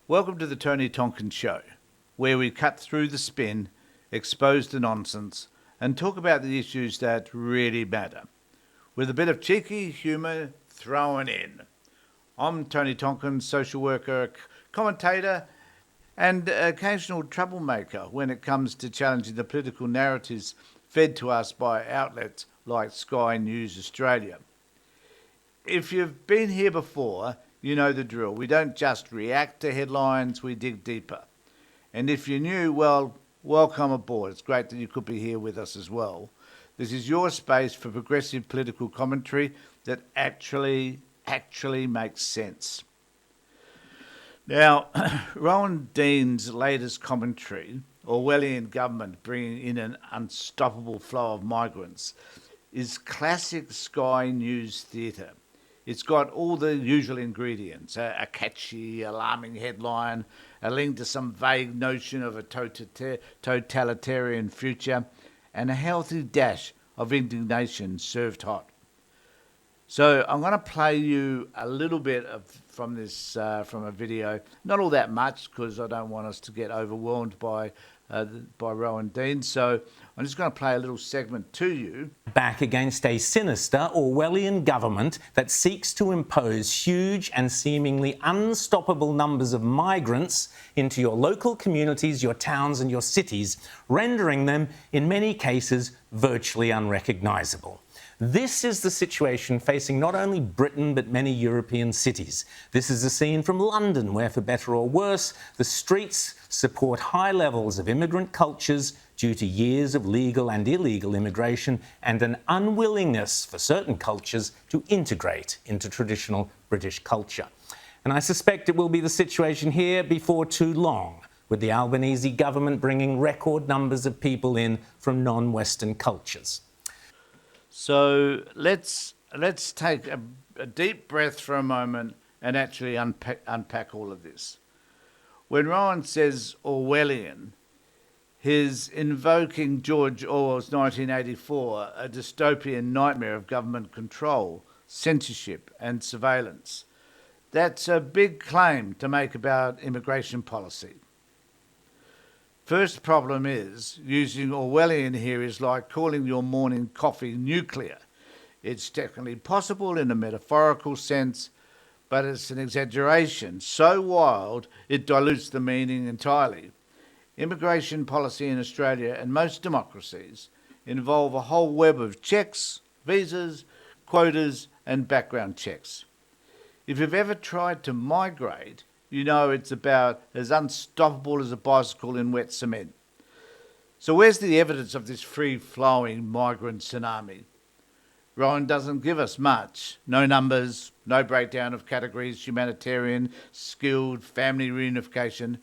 Welcome to the Tony Tonkin Show, where we cut through the spin, expose the nonsense, and talk about the issues that really matter, with a bit of cheeky humour thrown in. I'm Tony Tonkin, social worker, commentator, and occasional troublemaker when it comes to challenging the political narratives fed to us by outlets like Sky News Australia. If you've been here before, you know the drill. We don't just react to headlines, we dig deeper. And if you're new, well, welcome aboard. It's great that you could be here with us as well. This is your space for progressive political commentary that actually makes sense. Now, Rowan Dean's latest commentary, Orwellian government bringing in an unstoppable flow of migrants, is classic Sky News theatre. It's got all the usual ingredients, a catchy, alarming headline, a link to some vague notion of a totalitarian future, and a healthy dash of indignation served hot. So I'm going to play you a little bit from a video, not all that much because I don't want us to get overwhelmed by Rowan Dean. So I'm just going to play a little segment to you. Back against a sinister Orwellian government that seeks to impose huge and seemingly unstoppable numbers of migrants into your local communities, your towns and your cities, rendering them, in many cases, virtually unrecognisable. This is the situation facing not only Britain but many European cities. This is a scene from London where, for better or worse, the streets support high levels of immigrant cultures due to years of legal and illegal immigration and an unwillingness for certain cultures to integrate into traditional British culture. And I suspect it will be the situation here before too long, with the Albanese government bringing record numbers of people in from non-Western cultures. So let's take a deep breath for a moment and actually unpack all of this. When Rowan says Orwellian, he's invoking George Orwell's 1984, a dystopian nightmare of government control, censorship and surveillance. That's a big claim to make about immigration policy. First problem is, using Orwellian here is like calling your morning coffee nuclear. It's technically possible in a metaphorical sense, but it's an exaggeration so wild it dilutes the meaning entirely. Immigration policy in Australia and most democracies involve a whole web of checks, visas, quotas and background checks. If you've ever tried to migrate, you know it's about as unstoppable as a bicycle in wet cement. So where's the evidence of this free-flowing migrant tsunami? Rowan doesn't give us much. No numbers, no breakdown of categories, humanitarian, skilled, family reunification.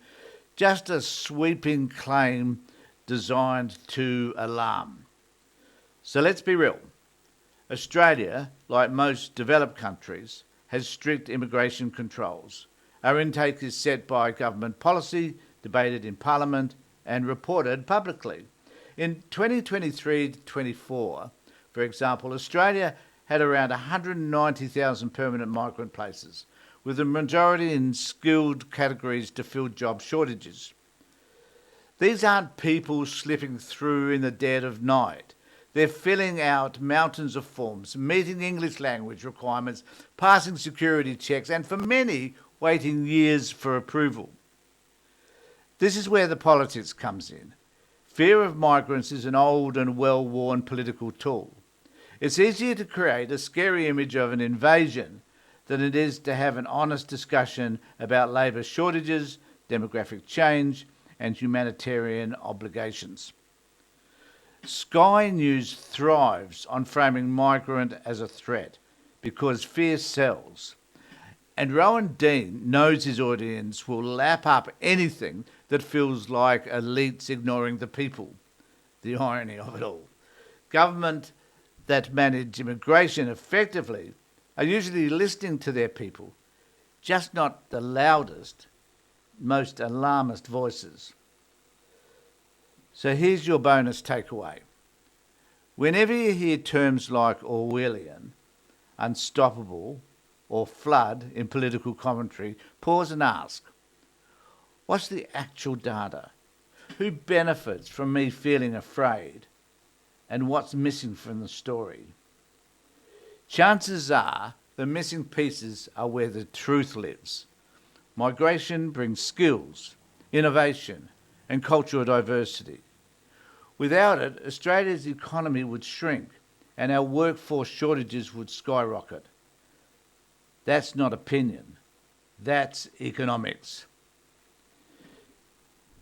Just a sweeping claim designed to alarm. So let's be real. Australia, like most developed countries, has strict immigration controls. Our intake is set by government policy, debated in Parliament and reported publicly. In 2023-24, for example, Australia had around 190,000 permanent migrant places, with the majority in skilled categories to fill job shortages. These aren't people slipping through in the dead of night. They're filling out mountains of forms, meeting English language requirements, passing security checks, and for many, waiting years for approval. This is where the politics comes in. Fear of migrants is an old and well-worn political tool. It's easier to create a scary image of an invasion than it is to have an honest discussion about labour shortages, demographic change, and humanitarian obligations. Sky News thrives on framing migrant as a threat because fear sells. And Rowan Dean knows his audience will lap up anything that feels like elites ignoring the people. The irony of it all. Government that manage immigration effectively are usually listening to their people, just not the loudest, most alarmist voices. So here's your bonus takeaway. Whenever you hear terms like Orwellian, unstoppable, or flood in political commentary, pause and ask, What's the actual data? Who benefits from me feeling afraid? And what's missing from the story? Chances are the missing pieces are where the truth lives. Migration brings skills, innovation, and cultural diversity. Without it, Australia's economy would shrink and our workforce shortages would skyrocket. That's not opinion, that's economics.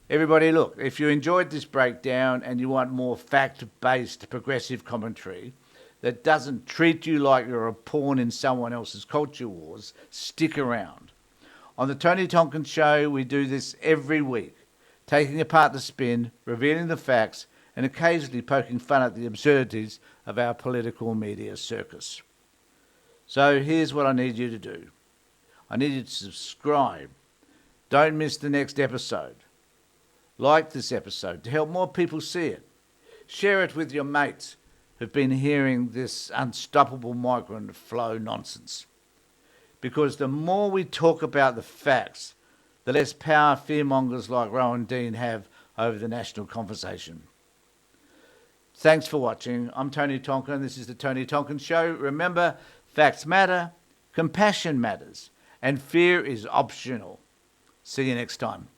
Everybody, look, if you enjoyed this breakdown and you want more fact-based progressive commentary that doesn't treat you like you're a pawn in someone else's culture wars, stick around. On the Tony Tonkin Show, we do this every week, taking apart the spin, revealing the facts, and occasionally poking fun at the absurdities of our political media circus. So here's what I need you to do. I need you to subscribe. Don't miss the next episode. Like this episode to help more people see it. Share it with your mates who've been hearing this unstoppable migrant flow nonsense. Because the more we talk about the facts, the less power fearmongers like Rowan Dean have over the national conversation. Thanks for watching. I'm Tony Tonkin. This is the Tony Tonkin Show. Remember, facts matter, compassion matters, and fear is optional. See you next time.